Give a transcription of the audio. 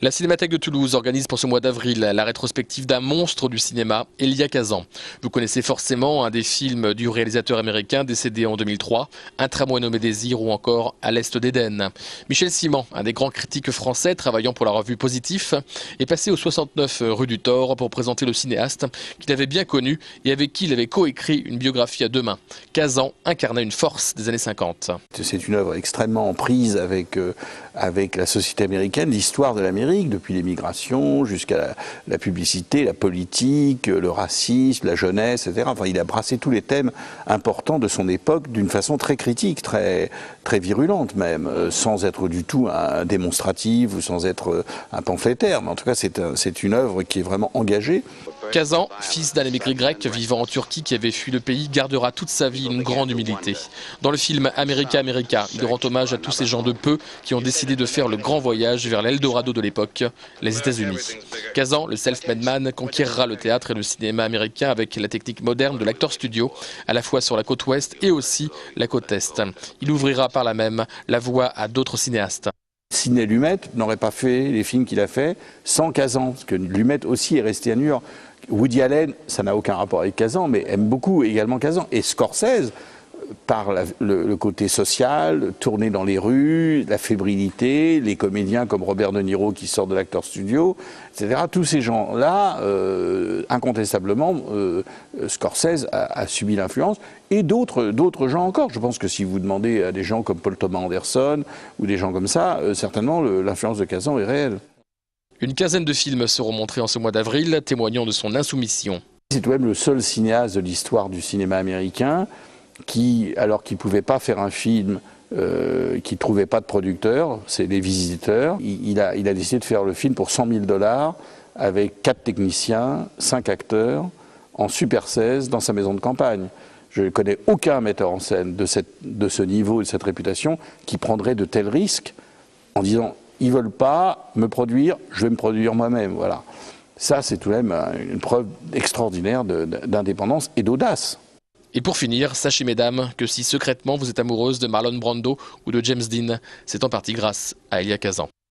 La Cinémathèque de Toulouse organise pour ce mois d'avril la rétrospective d'un monstre du cinéma, Elia Kazan. Vous connaissez forcément un des films du réalisateur américain décédé en 2003, Un tramway nommé Désir ou encore À l'Est d'Éden. Michel Simon, un des grands critiques français travaillant pour la revue Positif, est passé au 69 rue du Thor pour présenter le cinéaste qu'il avait bien connu et avec qui il avait coécrit une biographie à deux mains. Kazan incarnait une force des années 50. C'est une œuvre extrêmement en prise avec la société américaine, l'histoire de l'Amérique, depuis l'émigration jusqu'à la publicité, la politique, le racisme, la jeunesse, etc. Enfin, il a brassé tous les thèmes importants de son époque d'une façon très critique, très virulente même, sans être du tout un démonstratif ou sans être un pamphlétaire. Mais en tout cas, c'est une œuvre qui est vraiment engagée. Kazan, fils d'un émigré grec vivant en Turquie qui avait fui le pays, gardera toute sa vie une grande humilité. Dans le film America, America, il rend hommage à tous ces gens de peu qui ont décidé de faire le grand voyage vers l'Eldorado de l'époque, les États-Unis. Kazan, le self-made man, conquérera le théâtre et le cinéma américain avec la technique moderne de l'acteur studio, à la fois sur la côte ouest et aussi la côte est. Il ouvrira par là même la voie à d'autres cinéastes. Sidney Lumet n'aurait pas fait les films qu'il a fait sans Kazan, parce que Lumet aussi est resté à New York. Woody Allen, ça n'a aucun rapport avec Kazan, mais aime beaucoup également Kazan. Et Scorsese, par le côté social, tourner dans les rues, la fébrilité, les comédiens comme Robert De Niro qui sort de l'acteur studio, etc. Tous ces gens-là, incontestablement, Scorsese a subi l'influence, et d'autres gens encore. Je pense que si vous demandez à des gens comme Paul Thomas Anderson ou des gens comme ça, certainement l'influence de Kazan est réelle. Une quinzaine de films seront montrés en ce mois d'avril, témoignant de son insoumission. C'est tout de même le seul cinéaste de l'histoire du cinéma américain qui, alors qu'il ne pouvait pas faire un film, qui ne trouvait pas de producteur, c'est Les Visiteurs, il a décidé de faire le film pour 100 000 $ avec 4 techniciens, 5 acteurs, en Super 16 dans sa maison de campagne. Je ne connais aucun metteur en scène de ce niveau et de cette réputation qui prendrait de tels risques en disant « ils ne veulent pas me produire, je vais me produire moi-même ». Voilà. Ça, c'est tout de même une preuve extraordinaire d'indépendance et d'audace. Et pour finir, sachez mesdames que si secrètement vous êtes amoureuse de Marlon Brando ou de James Dean, c'est en partie grâce à Elia Kazan.